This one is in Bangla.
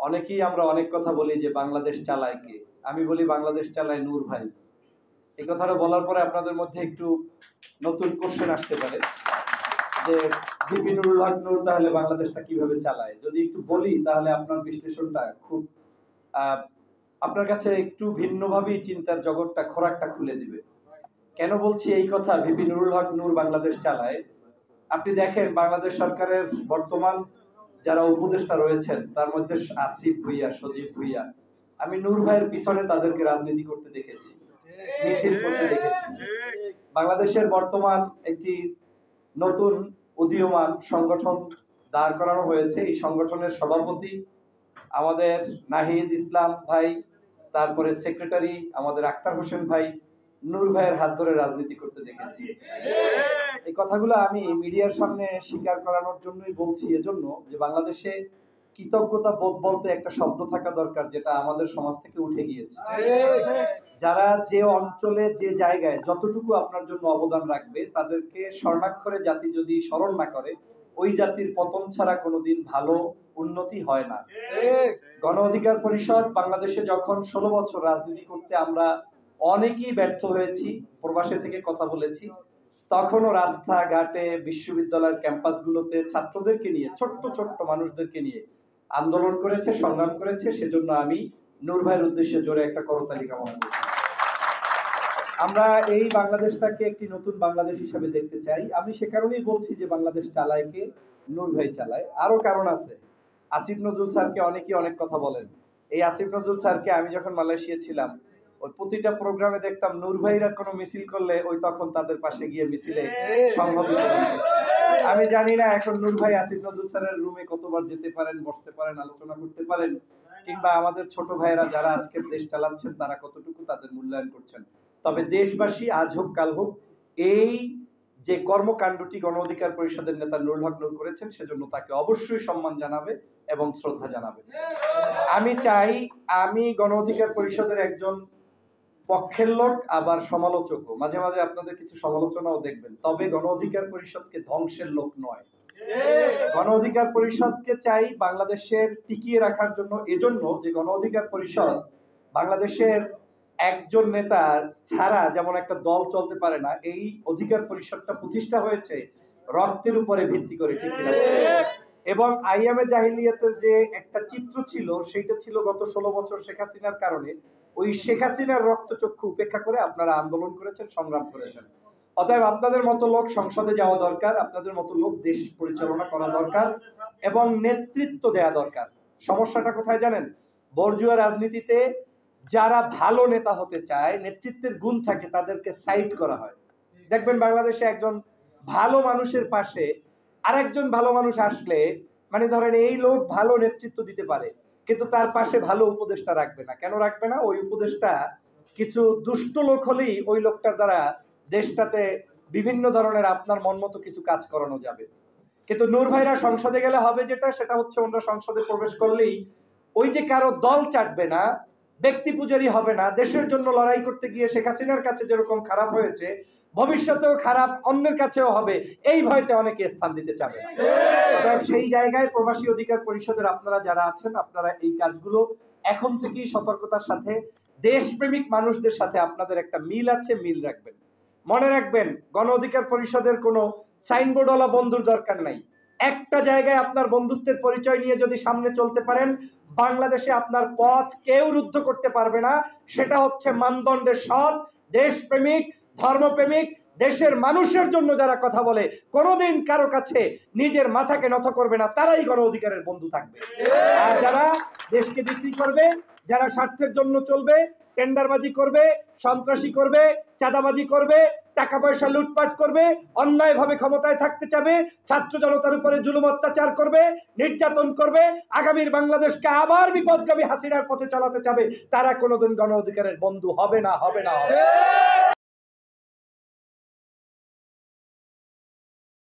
অনেকেই আমরা অনেক কথা বলি যে বাংলাদেশ চালায় কে। আমি বলি বাংলাদেশ চালায় নূর ভাই। এই কথাটা বলার পরে আপনাদের মধ্যে একটু নতুন কোশ্চেন আসতে পারে যে ভিপি নুরুল হক নূর তাহলে বাংলাদেশটা কিভাবে চালায়। যদি একটু বলি তাহলে আপনার বিশ্লেষণটা খুব আপনার কাছে একটু ভিন্নভাবেই চিন্তার জগৎটা খোরাকটা খুলে দিবে। কেন বলছি এই কথা ভিপি নুরুল হক নূর বাংলাদেশ চালায়? আপনি দেখেন বাংলাদেশ সরকারের বর্তমান যারা উপদেষ্টা রয়েছেন তার মধ্যে আসিফ ভুইয়া, সজীব ভুইয়া, আমি নূর ভাইয়ের পিছনে তাদেরকে রাজনীতি করতে দেখেছি, মিছিল করতে দেখেছি। বাংলাদেশের বর্তমান একটি নতুন উদীয়মান সংগঠন দাঁড় করানো হয়েছে। এই সংগঠনের সভাপতি আমাদের নাহিদ ইসলাম ভাই, তারপরে সেক্রেটারি আমাদের আক্তার হোসেন ভাই, নূর ভাইয়ের হাত ধরে রাজনীতি করতে দেখেছি। এই কথাগুলো আমি মিডিয়ার সামনে স্বীকার করানোর জন্যই বলছি, এজন্য যে বাংলাদেশে কৃতজ্ঞতা বোধ বলতে একটা শব্দ থাকা দরকার, যেটা আমাদের সমাজ থেকে উঠে গিয়েছে। যারা যে অঞ্চলে যে জায়গায় যতটুকু আপনার জন্য অবদান রাখবে তাদেরকে স্বর্ণাক্ষরে জাতি যদি স্মরণ না করে, ওই জাতির পতন ছাড়া কোনোদিন ভালো উন্নতি হয় না। গণ অধিকার পরিষদ বাংলাদেশে যখন 16 বছর রাজনীতি করতে আমরা অনেকেই ব্যর্থ হয়েছি, প্রবাসে থেকে কথা বলেছি, তখনও রাস্তাঘাটে বিশ্ববিদ্যালয়ের ক্যাম্পাসগুলোতে ছাত্রদেরকে নিয়ে, ছোট্ট ছোট্ট মানুষদেরকে নিয়ে আন্দোলন করেছে, সংগ্রাম করেছে। সেজন্য আমি নূর ভাইয়ের উদ্দেশ্যে জোরে একটা করতালি কামনা করি। আমরা এই বাংলাদেশটাকে একটি নতুন বাংলাদেশ হিসেবে দেখতে চাই। আমি সে কারণেই বলছি যে বাংলাদেশ চালায় কে, নূর ভাই চালায়। আরো কারণ আছে। আসিফ নজরুল স্যারকে অনেকেই অনেক কথা বলেন। এই আসিফ নজরুল স্যারকে আমি যখন মালয়েশিয়া ছিলাম, ওই প্রতিটা প্রোগ্রামে দেখতাম নূর ভাইরা কোনো মিছিল করলে ওই তখন তাদের পাশে গিয়ে মিছিলে সংহতি। আমি জানি না এখন নূর ভাই আসিফ নজরুল স্যারের রুমে কতবার যেতে পারেন, বসতে পারেন, আলোচনা করতে পারেন, কিংবা আমাদের ছোট ভাইয়েরা যারা আজকে দেশ চালাচ্ছেন তারা কতটুকু তাদের মূল্যায়ন করছেন। তবে দেশবাসী আজ হোক কাল হোক এই যে কর্মকাণ্ডটি গণ অধিকার পরিষদের নেতা নুরুল হক নূর করেছেন, সেজন্য তাকে অবশ্যই সম্মান জানাবে এবং শ্রদ্ধা জানাবে। আমি চাই, আমি গণ অধিকার পরিষদের একজন পক্ষের লোক, আবার সমালোচকও। মাঝে মাঝে আপনাদের কিছু সমালোচনাও দেখবেন, তবে গণ অধিকার পরিষদকে ধ্বংসের লোক নয়। গণ অধিকার পরিষদকে চাই বাংলাদেশের টিকিয়ে রাখার জন্য, এজন্য যে গণ অধিকার পরিষদ বাংলাদেশের একজন নেতা ছাড়া যেমন একটা দল চলতে পারে না, এই অধিকার পরিষদটা প্রতিষ্ঠা হয়েছে রক্তের উপরে ভিত্তি করে, ঠিক কিনা? এবং আইএমএ জাহিলিয়াতের যে একটা চিত্র ছিল, সেটা ছিল গত 16 বছর শেখ হাসিনার কারণে। ওই শেখ হাসিনার রক্তচক্ষু উপেক্ষা করে আপনারা আন্দোলন করেছেন, সংগ্রাম করেছেন। অতএব আপনাদের মতো লোক সংসদে যাওয়া দরকার, আপনাদের মতো লোক দেশ পরিচালনা করা দরকার এবং নেতৃত্ব দেয়া দরকার। সমস্যাটা কোথায় জানেন? বর্জুয়া রাজনীতিতে যারা ভালো নেতা হতে চায়, নেতৃত্বের গুণ থাকে, তাদেরকে সাইড করা হয়। দেখবেন বাংলাদেশে একজন ভালো মানুষের পাশে আরেকজন ভালো মানুষ আসলে, মানে ধরেন এই লোক ভালো নেতৃত্ব দিতে পারে, কিন্তু তার পাশে ভালো উপদেষ্টা রাখবে না। কেন রাখবে না? ওই উপদেষ্টা কিছু দুষ্ট লোক হলেই ওই লোকটার দ্বারা দেশটাতে বিভিন্ন ধরনের আপনার মন মতো কিছু কাজ করানো যাবে। কিন্তু নূর ভাইরা সংসদে গেলে হবে যেটা, সেটা হচ্ছে ওনারা সংসদে প্রবেশ করলেই ওই যে কারো দল চাটবে না, ব্যক্তি পূজারি হবে না, দেশের জন্য লড়াই করতে গিয়ে শেখ হাসিনার কাছে যেরকম খারাপ হয়েছে, ভবিষ্যতেও খারাপ অন্যের কাছেও হবে, এই ভয়তে অনেকে স্থান দিতে চাবে না। সেই জায়গায় প্রবাসী অধিকার পরিষদের আপনারা যারা আছেন, আপনারা এই কাজগুলো এখন থেকেই সতর্কতার সাথে, দেশপ্রেমিক মানুষদের সাথে আপনাদের একটা মিল আছে, মিল রাখবেন। মনে রাখবেন, গণ অধিকার পরিষদের কোনো সাইনবোর্ডওয়ালা বন্ধুর দরকার নাই। একটা জায়গায় আপনার বন্ধুত্বের পরিচয় নিয়ে যদি সামনে চলতে পারেন, বাংলাদেশে আপনার পথ কেউ রুদ্ধ করতে পারবে না। সেটা হচ্ছে মানদণ্ডের সৎ, দেশপ্রেমিক, ধর্মপ্রেমিক, দেশের মানুষের জন্য যারা কথা বলে, কোনোদিন কারো কাছে নিজের মাথাকে নত করবে না, তারাই গণ অধিকারের বন্ধু থাকবে। আর যারা দেশকে বিক্রি করবে, যারা স্বার্থের জন্য চলবে, টেন্ডারবাজি করবে, সন্ত্রাসী করবে, চাঁদাবাজি করবে, টাকা পয়সা লুটপাট করবে, অন্যায়ভাবে ক্ষমতায় থাকতে চাবে, ছাত্র জনতার উপরে জুলুম অত্যাচার করবে, নির্যাতন করবে, আগামীর বাংলাদেশকে আবার বিপদগামী হাসিনার পথে চালাতে চাবে, তারা কোনোদিন গণ অধিকারের বন্ধু হবে না, হবে না।